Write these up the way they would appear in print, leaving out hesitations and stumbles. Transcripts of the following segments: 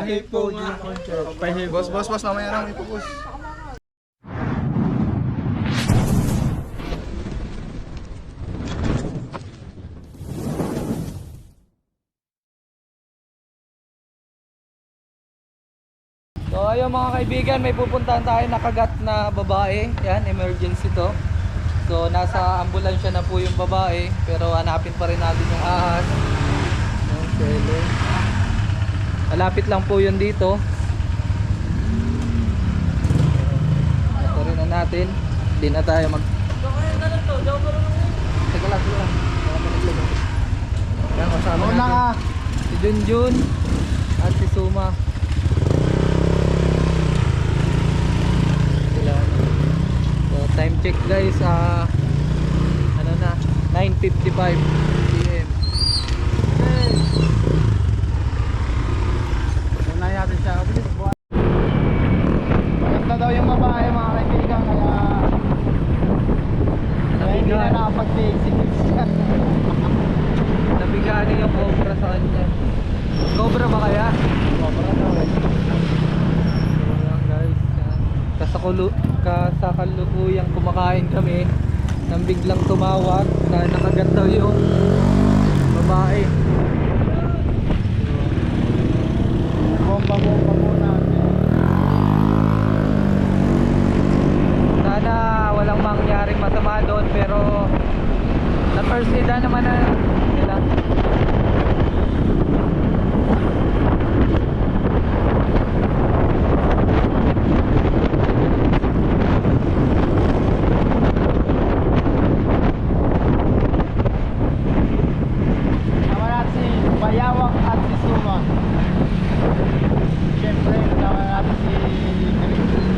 Pahipo. Boss, mamaya lang ipupus. So ayun mga kaibigan, may pupuntahan tayo na kagat na babae. Yan, emergency to. So nasa ambulansya na po yung babae, pero hanapin pa rin natin yung ahas. Yung selo. Malapit lang po yun dito. Ito rin na natin. Hindi na tayo mag... Teka lang. Yan, kasama natin si Junjun at si Suma. So time check guys, ano na, 9:55 PM. Unahin natin siya. Maganda daw yung babae mga kaibigan, kaya hindi na nakapag-basic siya. Nabigani yung cobra sa kanya. Cobra ba kaya? Cobra daw eh. So yan guys, kasakalukuyang kumakain kami nang biglang tumawag na nakagat daw yung babae. Bomba muna. Sana walang mangyaring masama doon, pero na first aid naman na nila. Tama natin si Bayawak at si Suma. Siyempre, tama natin si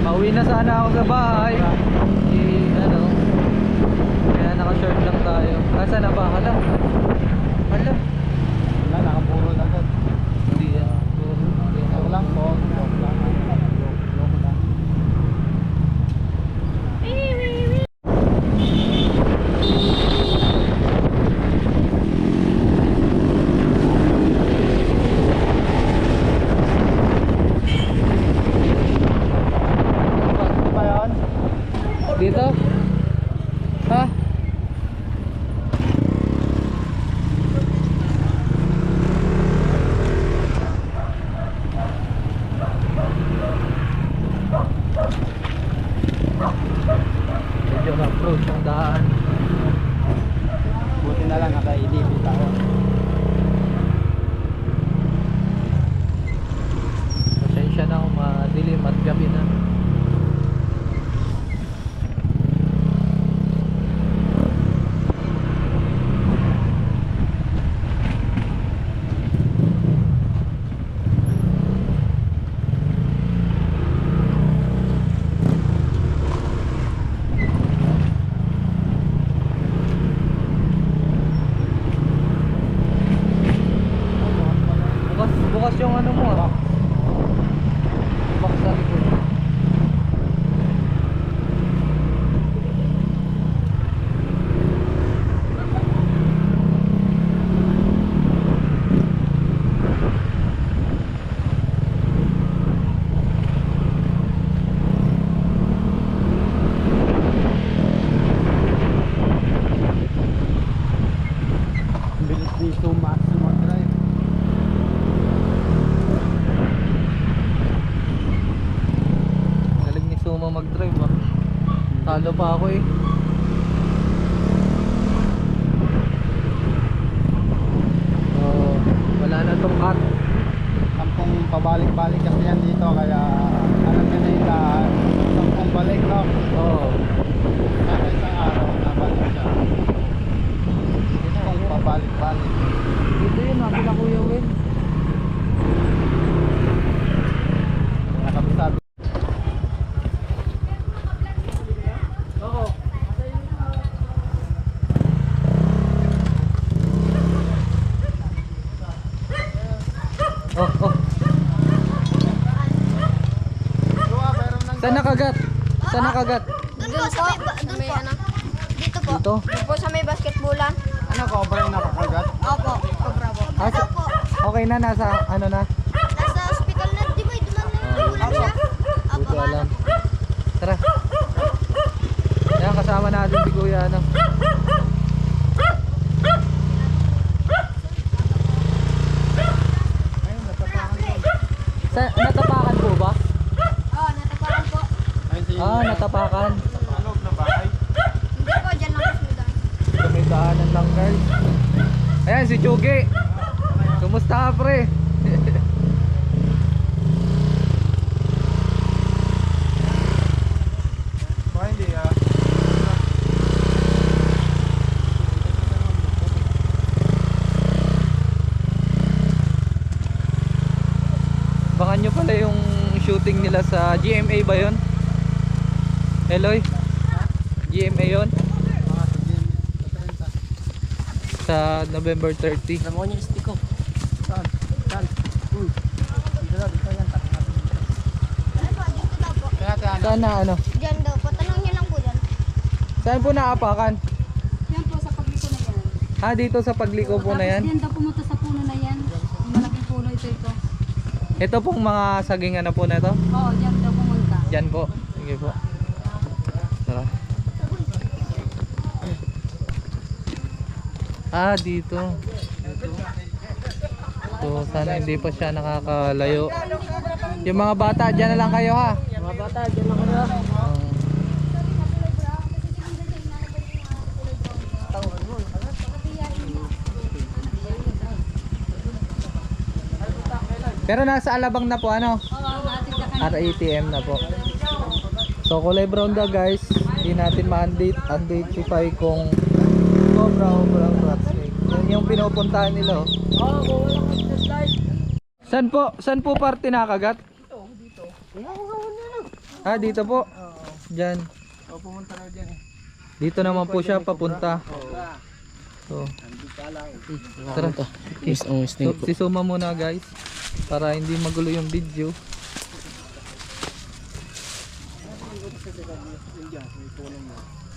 Pauwi na sana ako sa bahay. Ano, kaya naka-short lang tayo. Asa na ba? Hala. wala, nakapuro lang doon. Hindi yan. Ako lang po. Joke lang. Ano ba yun? Dito? Ha? Medyo approach ang daan. Buti na lang naka-ilipit ako. Pasensya na kung madilim at gabi na. Bukas yung ano mo ah. Box sa likod. Bilis dito, maximum drive. Galing ni Suma mag-drive ah. Talo pa ako eh. So, wala na tong cut. Sampung pabalik-balik kasi yan dito, kaya alam nyo na yung lahat. Sampung balik, no? Oo. Sana isang araw nabalik siya. Sampung pabalik-balik. Dito yun ah, kila Kuya Will. Nakabisabi. Oo. Oh. Saan nakagat? Saan nakagat? Doon po sa may ano? Dito po. Dito? Doon po sa may basketballan. Ano, cobra yung nakakagat? Opo, cobra po. Ah, Ito po. okay na, nasa ano na? Nasa hospital na Natapakan po ba? Oo, natapakan po. Ayun si... Natapakan. Ano, na bahay? Hindi po, dyan lang po sila. So, may daanan lang guys. Ayan si Chugi. Kumusta ka pre? Baka hindi Baka nyo pala yung shooting nila sa GMA ba yun? Eloy? GMA yun? Mga sa gym. Sa November 30. Alam mo niya stick ko. Saan? Saan? Uy. Dito na, dito yan. Takin natin dito. Ano po, dito daw po. Kaya kaya Saan na ano? Dyan daw po. Tanong niyo lang po dyan. Saan po naapakan? Yan po sa pagliko na yan. Dito sa pagliko po na yan. Tapos yan daw pumunta sa puno na yan. Yung malaking puno ito. Ito pong mga sagingan na po na ito. Oo, yan daw pumunta. Diyan po. Sige po. Tara. Dito. So, sana hindi pa siya nakakalayo. Yung mga bata, dyan na lang kayo ha. mga bata, dyan lang kayo. Pero nasa Alabang na po ano? Oo, natin ka kanina. RATM na po. So kulay brown daw guys. Hindi natin ma-identify kung cobra o brown rat snake. Yan yung pinupuntahan nila oh. Saan po parte nakagat? Dito. Dito po. Diyan. O, pumunta na dyan eh. Dito naman po siya papunta. So, tara. So, sisuma muna guys para hindi magulo yung video.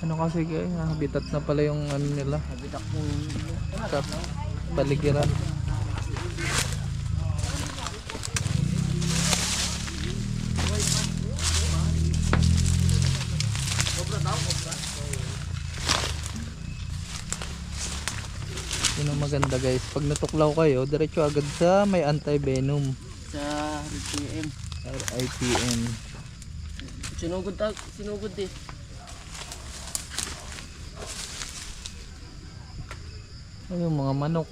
Ano kasi guys, habitat na pala yung ano nila. Habitak yung... Sa paligiran. Yun ang maganda guys. Pag natuklaw kayo, diretso agad sa may anti-venom. Sa RTM. RITM. Sinugod eh. Ay, yung mga manok.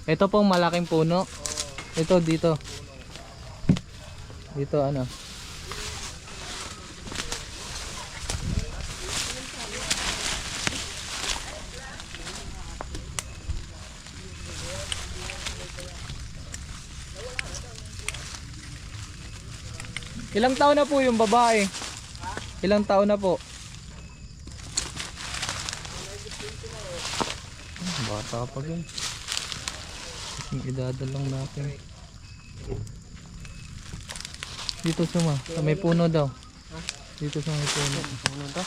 Ito pong malaking puno. Ito dito. Dito ano. Ilang taon na po yung babae? Ilang taon na po? Bata pa yun. Yung idadal lang natin. Dito suma. Sa may puno daw. Dito sa may puno. Puno to?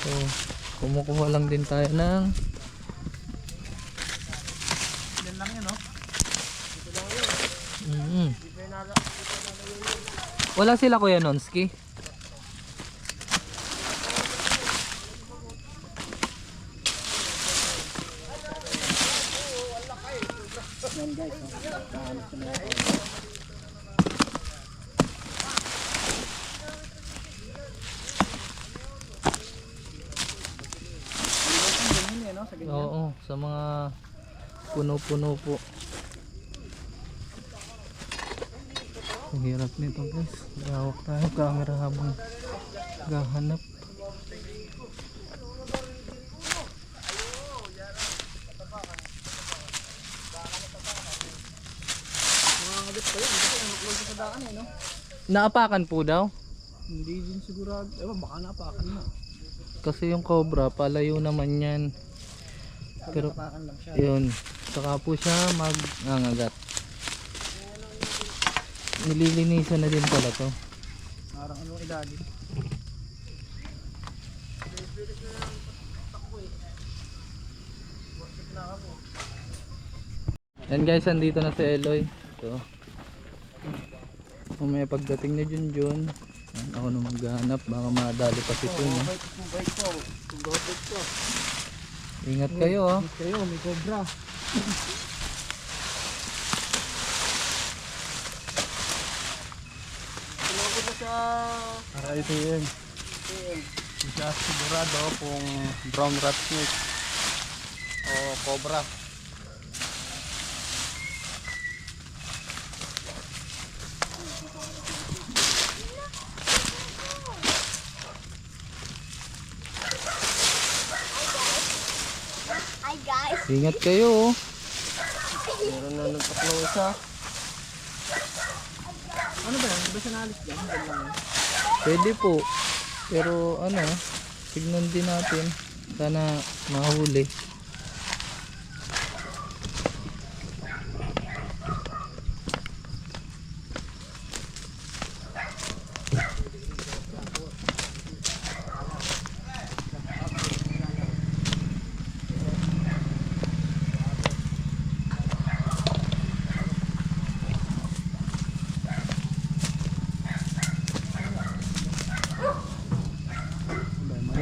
So, kumukuha lang din tayo ng Yan lang yun, no? Wala sila Kuya Nonski. Yan guys, no? Kahanap ko na. Oo, sa mga puno-puno po. Ang hirap nito guys. Gawak tayo camera habang gahanap. Naapakan po daw? Hindi din sigurado. Ewan, baka napakan na. Kasi yung cobra, palayo naman yan. Pero Napakan lang siya. yun, saka po siya mag-angagat. Nililinisan na din pala to. Parang anong edad. Yan guys, andito na si Eloy. So, may pagdating na Junjun, ako na maghanap, baka madali pa si Tun. Bike ko. Ingat kayo oh. Kayo, may cobra. Para ITM. Hindi siya sigurado kung brown rat snake o cobra. Hi guys. Ingat kayo oh. Meron na nagpaklo isa. Ano ba yan? Di ba siya naalis dyan? Pwede po. Pero ano, tignan din natin. Sana mahuli.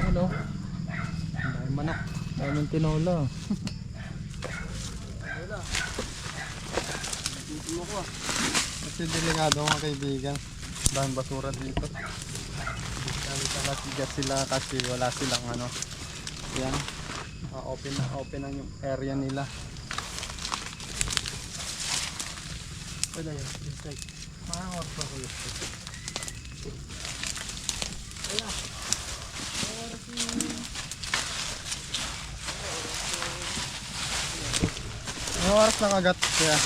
Ano? Dahil manok. Daming tinola. Kasi delikado mga kaibigan. Dahil basura dito. Dahil talaga sila kasi wala silang ano. Yan. Open ang yung area nila. Wala yan. Just like. Maangor pa ko yun. Ano oras na kagat kaya?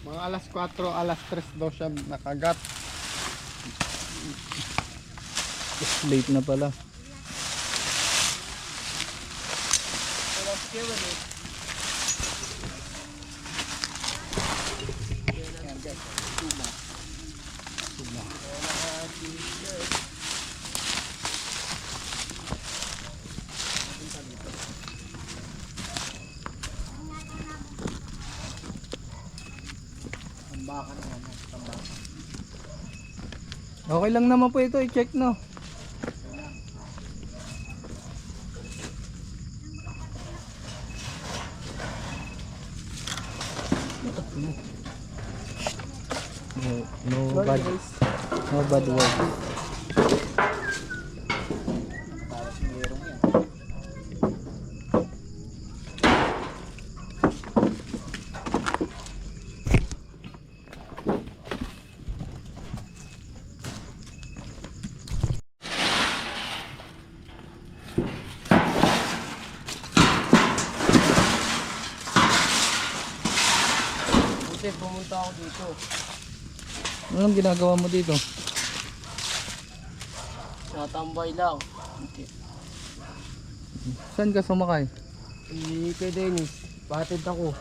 Mga alas 4, alas 3 daw siya nakagat. Late na pala. Okay lang naman po ito, i-check no. No bad, no bad word. Kasi pumunta ako dito. Anong ginagawa mo dito? Natambay lang. Saan ka sumakay? Hindi kay Dennis. Patid ako.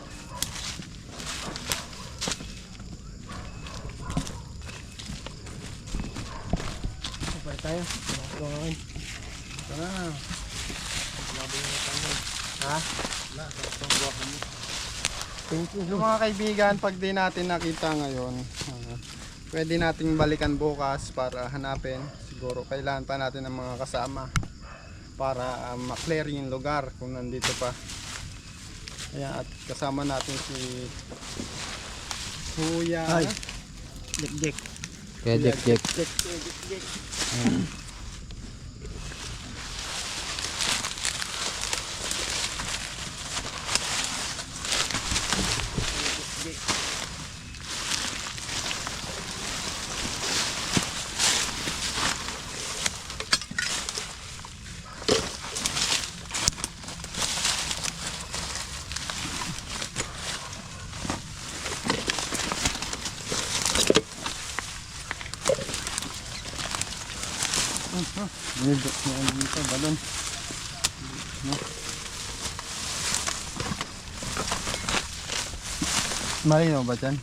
Sabay tayo. Tumain. Tara. Ha? Thank you. So, mga kaibigan, pag di natin nakita ngayon, pwede nating balikan bukas para hanapin. Siguro kailangan pa natin ng mga kasama para ma-clear yung lugar kung nandito pa. Ayan, at kasama natin si Kuya Jek. Kaya Jack. Nilidok mo ang dito, balon. No? Malinaw ba dyan?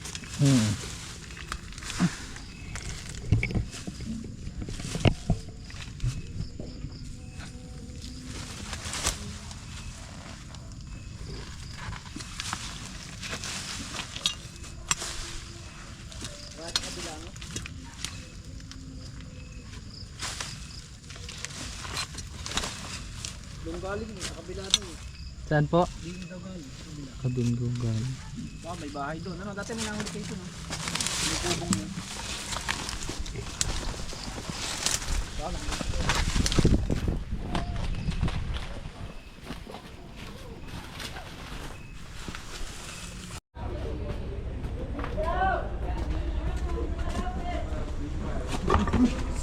Doon galing sa kabila doon. Saan po? Kabinggugan. May bahay doon. Ano, dati may nahuli kayo doon. May kubong yun.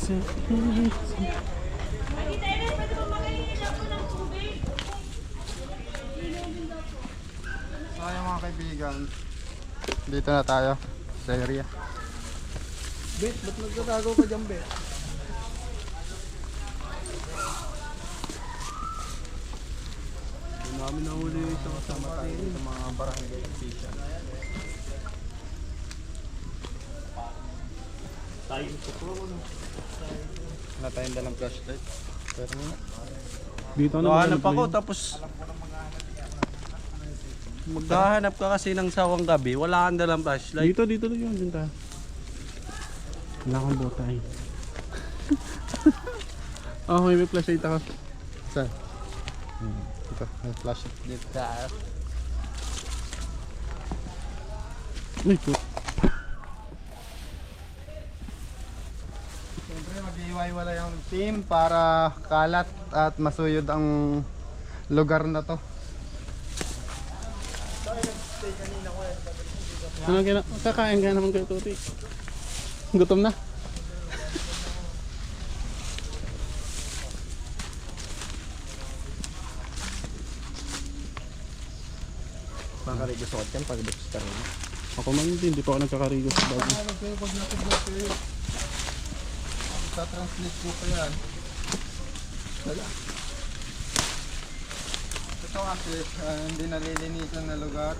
So ayun mga kaibigan, dito na tayo sa area. Bet, ba't nagtatago ka dyan, Bet? Hindi namin nahuli yung isang kasama tayo sa mga barangay official. Wala tayong dalang flashlight. Pero nga. Dito na Hanap ako tapos maghahanap ka kasi ng sawang gabi, wala kang dalang flashlight. Dito na yun. Dito tayo. Wala kang botay. Oh, may flashlight ako. Saan? Ito, may flashlight dito. Uy, po. Siyempre mag-iwaiwala yung team para kalat at masuyod ang lugar na to. Ano kakain ka naman kayo, Tuti? Gutom na? Makakarigo sa kotyan pag ka rin. Ako man hindi pa ako nagkakarigo sa bago. Ano kayo pag natuglas kayo? Tatranslate ko pa yan. Wala. Ito kasi hindi nalilinisan na lugar.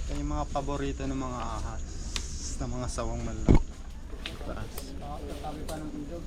Ito yung mga paborito ng mga ahas. Ng mga sawang manlang. Taas. Tabi pa ng ilog.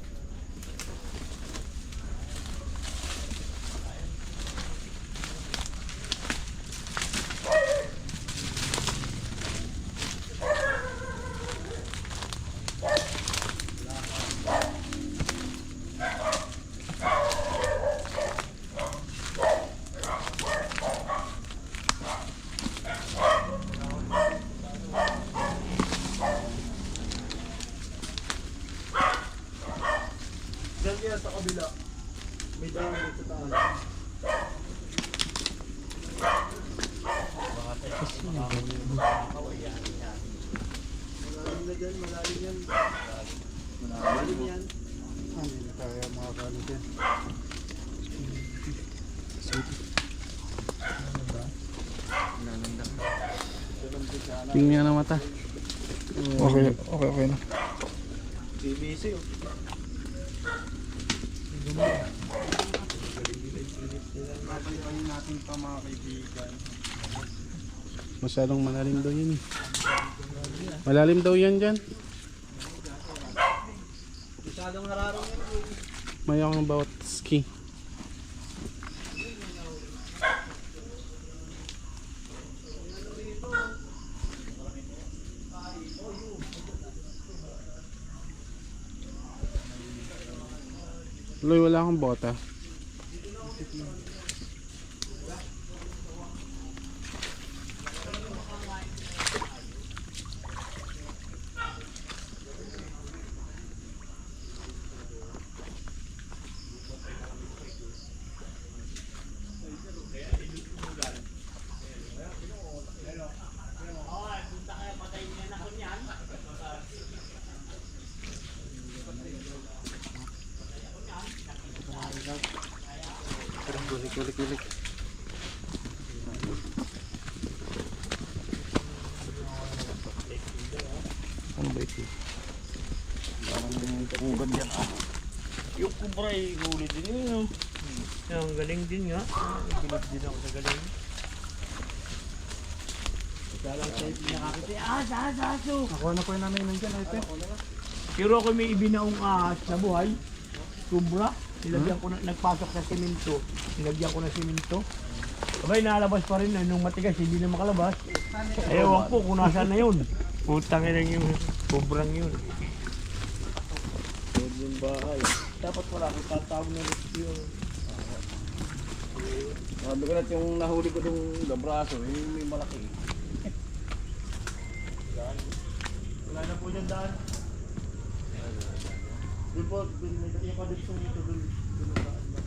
Hindi tayo makakalit yan. Tingnan na mata. Okay na. BBC oh. Babalikan natin pa mga kaibigan. Masyadong malalim daw yan. Malalim daw yan dyan. Masyadong hararong yan. May akong bawat ski. Loy, wala akong bota. Kulik-kulik. Ano ba ito? Ugad yan ah. Yung kubra ay huli din yun. Ang galing din nga. Bilog din ako sa galing. Dalang sa nakakita. Aso! Nakuha na po yung namin nandyan. Ito. Pero ako may ibinaong ahas na buhay. Kubra. Nilagyan ko na, nagpasok sa simento. Nilagyan ko ng simento. Abay, nalabas pa rin na nung matigas, hindi na makalabas. Ewan ko kung nasaan na yun. Putang ina yung kubrang yun. Yun yung bahay. Dapat wala, tatawag na rin yun. Sabi ko na yung nahuli ko yung gabraso, may malaki. Wala na po dyan daan. Doon po, yung kadipsong dito, doon ang daan ba?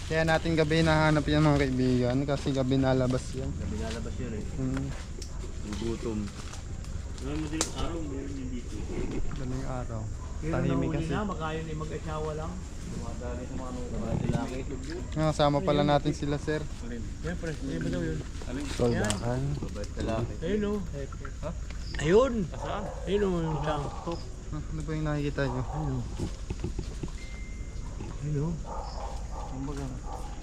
Kaya natin gabi nahanap yan mga kaibigan kasi gabi nalabas yan. Binalabas yun eh. Yung gutom. Ngayon madaling araw, meron din dito. Daling araw. Pero Tahimik nahuli kasi. na, makayon ay mag-asawa lang. Dumadali sa mga lalaki. Kasama pala natin sila sir. Siyempre, hindi ba daw yun? Soldakan. Ayun o. Ayun! Ayun o, yung isang. Ano ba yung nakikita nyo? Ayun o.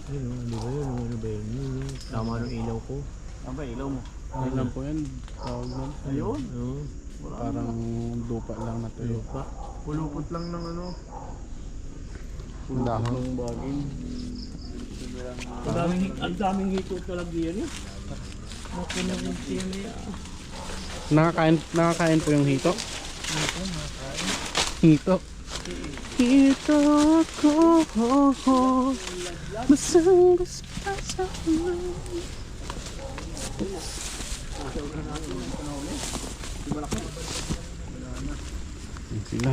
Ayun o, hindi ba yun? Ano ba yun? Tama ng ilaw ko. Ano ba ilaw mo? Ano lang po yan? Tawag lang. Ayun? Oo. Parang lupa lang na tuyo. Ayun pa. Pulupot lang ng ano. Dahon. Dahon. Baging. Ang daming hito talaga yan eh. Makinawin siya niya. Nakakain po yung hito? Hito. Hito ko. Masangas pa sa sila.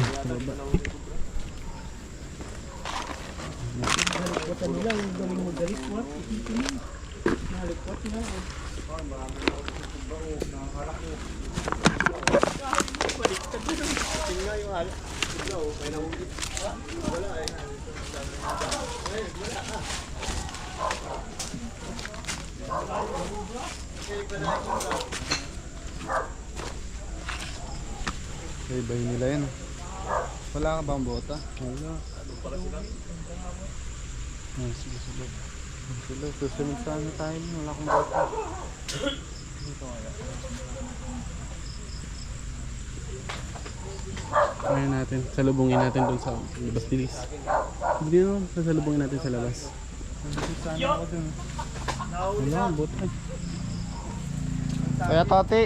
Halikwatan nila, yung galing mo dalikwat. Isipin mo. Nalikwat na. Iba nila yan. Wala ka bang bota? Wala. Sige. Sila, susunod sana tayo. Wala akong bota. Ngayon natin, salubungin natin doon sa Bastilis. Hindi naman, sasalubungin natin sa labas. Sana ako dun. Wala, bota. Kaya Tati.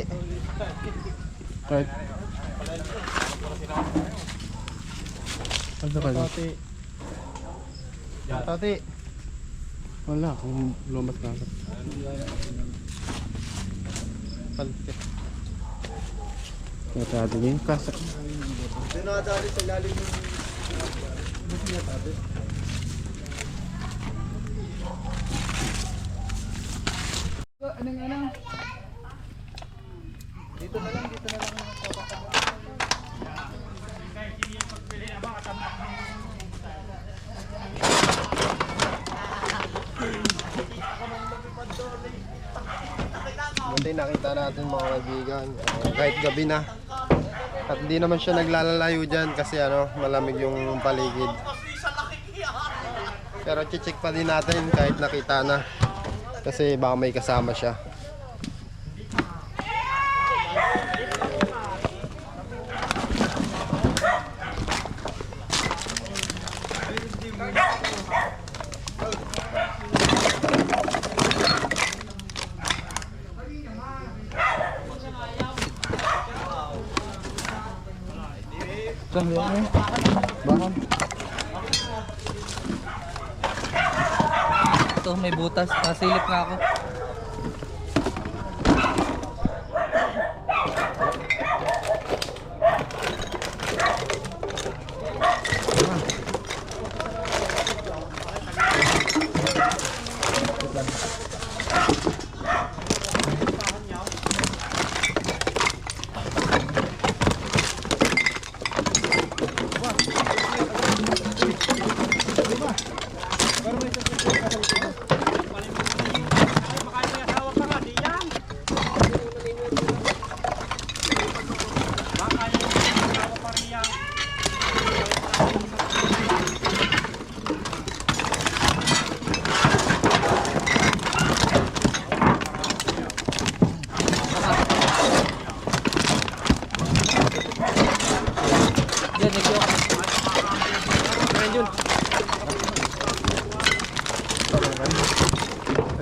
Kahit. Ano ka lang? Tati. Tati. Wala, kung lumabas na ako. Palte. Ito natin yung kasa. Dinadali sa lalim ng... Buti nakita natin mga kaibigan, kahit gabi na. At hindi naman siya naglalalayo dyan kasi malamig yung paligid. Pero check pa din natin kahit nakita na. Kasi baka may kasama siya. Bakon? Ito, may butas. Nasilip nga ako. Yan, nagyo.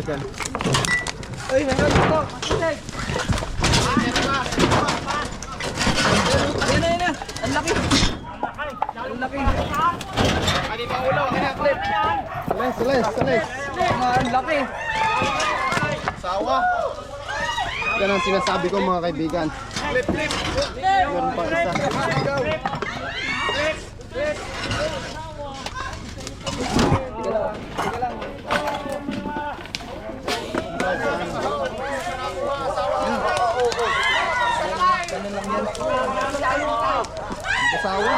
Ayan. Ay, meron ito. Alis. Ang laki. Sawa. Yan ang sinasabi ko mga kaibigan. Meron pa isa. Kasawa.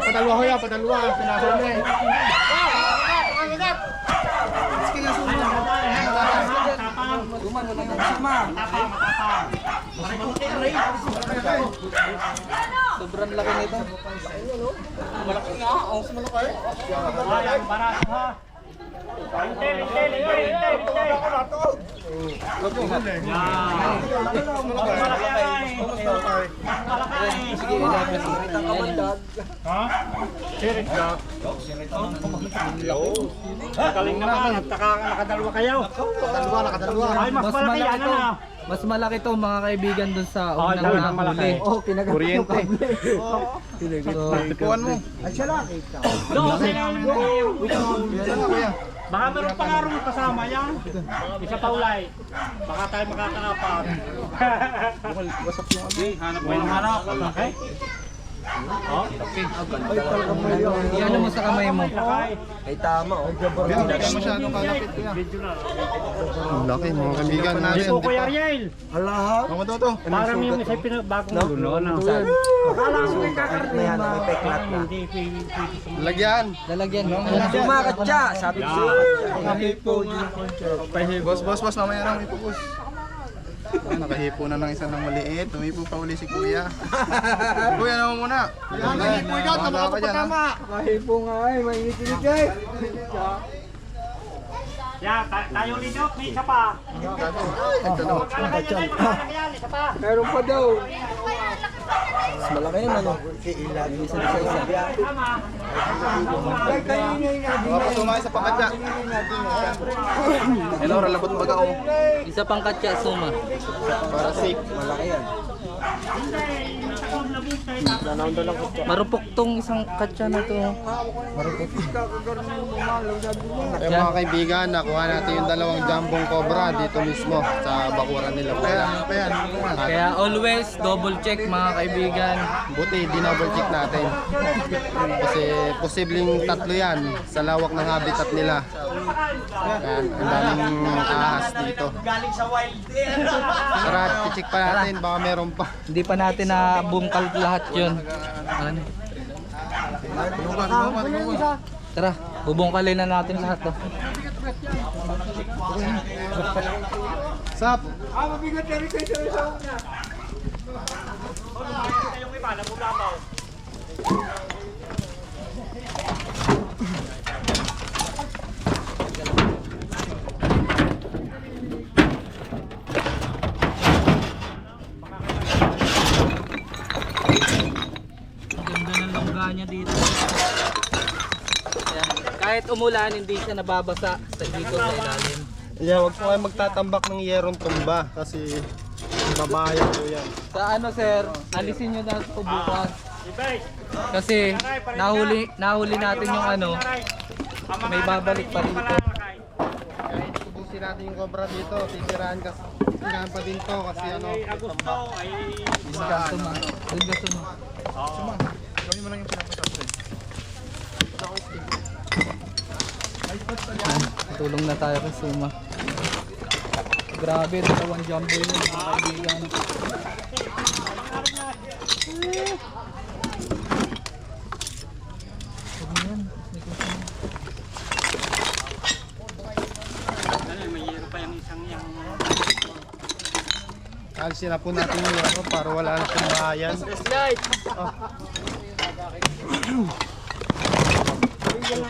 Padalwa ho yan, padalwa. Pinahuli. Sobrang laki nito. Malaki nga. Ang malaki. Sige, ilapit. Galing naman, nakadalwa kayo. Nakadalwa. Ay, mas malaki yan to. na. Mas malaki to mga kaibigan dun sa unang dahil nahuli. malaki. Kuryente. So, Ikuan mo. Doon, Yan nga kuya. baka meron pa nga rin kasama yan. Isa pa ulay. Baka tayo makakaapat. Wasak yung ano. Hanap mo yung hanap. Okay? iyan mo sa kamay mo. Yan, hindi ka masyadong kalapit kuya. Ang laki mga kaibigan Di natin. po Kuya Ariel. Mga toto. Parang yung isa bagong lulo. Akala ko may kakarnin ma. Hindi pwede. Lagyan. Lalagyan. Sumakatsa, sabi ko Boss, mamaya lang ipupus. Nakahipo na ng isa ng maliit. Tumipo pa uli si kuya. Kuya naman muna. Nakahipo ikaw, tama ka dyan ha. Mahipo nga eh, mainit-init eh. Yeah, tayo linok, may isa pa. Ito na. Isa pa. Meron pa daw. Mas malaki naman oh. Isa. Baka sumay sa pakatya. Hello, ralabot magaw. Isa pang katya suma. Para safe. Malaki yan. Marupok tong isang katya na to. Eh mga kaibigan, nakuha natin yung dalawang jambong cobra dito mismo sa bakuran nila. Ayan. Kaya always double check mga kaibigan. Buti, dinouble check natin. Kasi posibleng tatlo yan sa lawak ng habitat nila. Ayan, ang daming ahas dito. Tara, check pa natin, baka meron pa. Hindi pa natin na bungkal lahat yun. Ano? Tara, bubungkalin na natin lahat to. Sap! Ganda ng longga niya dito. Ayan. Kahit umulan, hindi siya nababasa sa dito sa ilalim. Yeah, wag po kayo magtatambak ng yerong tumba kasi babayan po yan. Sa ano sir, alisin nyo na ito bukas. Kasi nahuli natin yung ano, may babalik pa dito. Kahit tubusin natin yung cobra dito, titirahan pa din to kasi ano. Agosto ay Suma. Doon ka suma. Gawin mo lang yung pinapasapin. Tulong na tayo kay Suma. Grabe, dalawang jumbo yun mga kaibigan. Alisin na po natin yung yero para wala na pong bayan.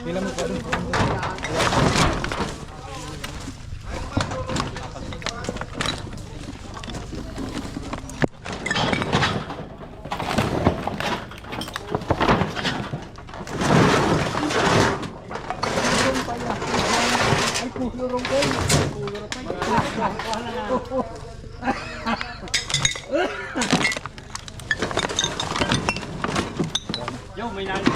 Pila mo pa rin. Yung may nalito.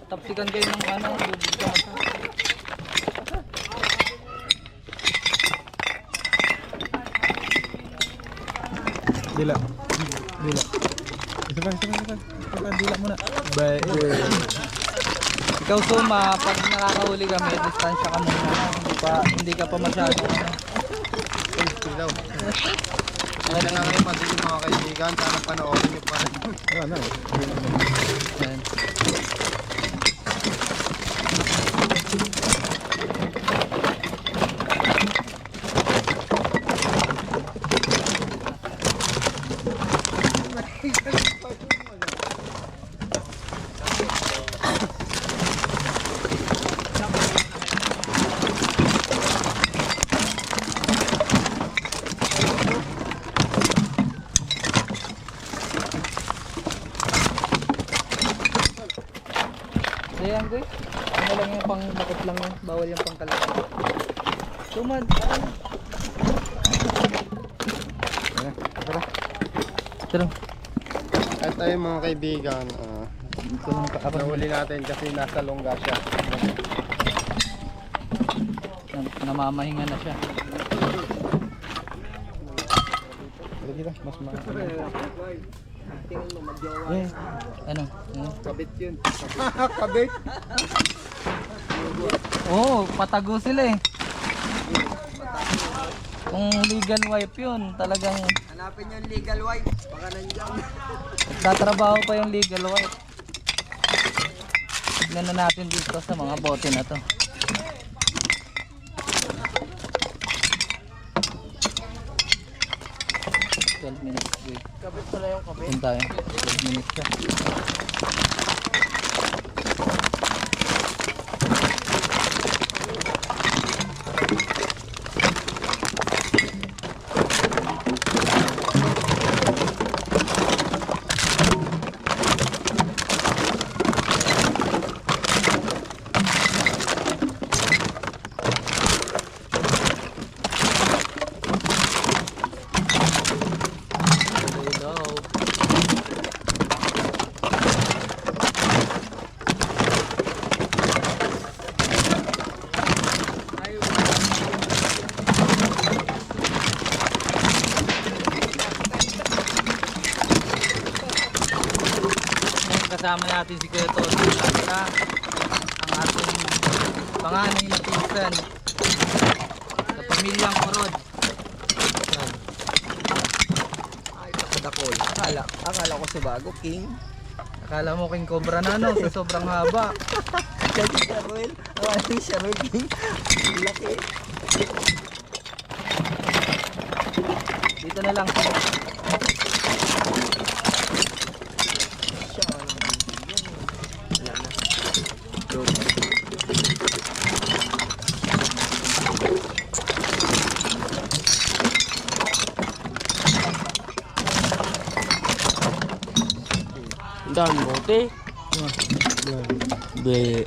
Tapsikan kayo ng ano, bubog ka mata. Dila. Dila. Isa pa. Dila muna. Bye. Ikaw Suma, pag nakakahuli ka may distansya ka muna. Hindi ka pa masyado ano. Daw. Okay na lang rin masigil mga kaibigan. Sana panoorin nyo pa rin. Ayan. Ayan guys, ano lang yung pang bakit lang yun, bawal yung pangkalat. Sumad, tara. At tayo mga kaibigan, Ito lang pa nahuli natin kasi nasa longga siya. namamahinga na siya. Mas Ano? kabit yun. Kabit? Oo, patago sila eh. Kung legal wipe yun, talagang Hanapin yung legal wife. Baka nandiyan. tatrabaho pa yung legal wipe. Tignan na natin dito sa mga bote na to. Minutes wait. Kabit pala yung kabit. Doon tayo. 12 minutes ka. Kasama natin si Kuya Toto na ang ating panganay na pinsan sa pamilyang Kurod. Ay, nakadakol. Akala ko si Bago King. Akala mo King Cobra na no, sa sobrang haba. Kasi siya Ruel. Akala siya Ruel King. Laki. Dito na lang. Dan bote. Be.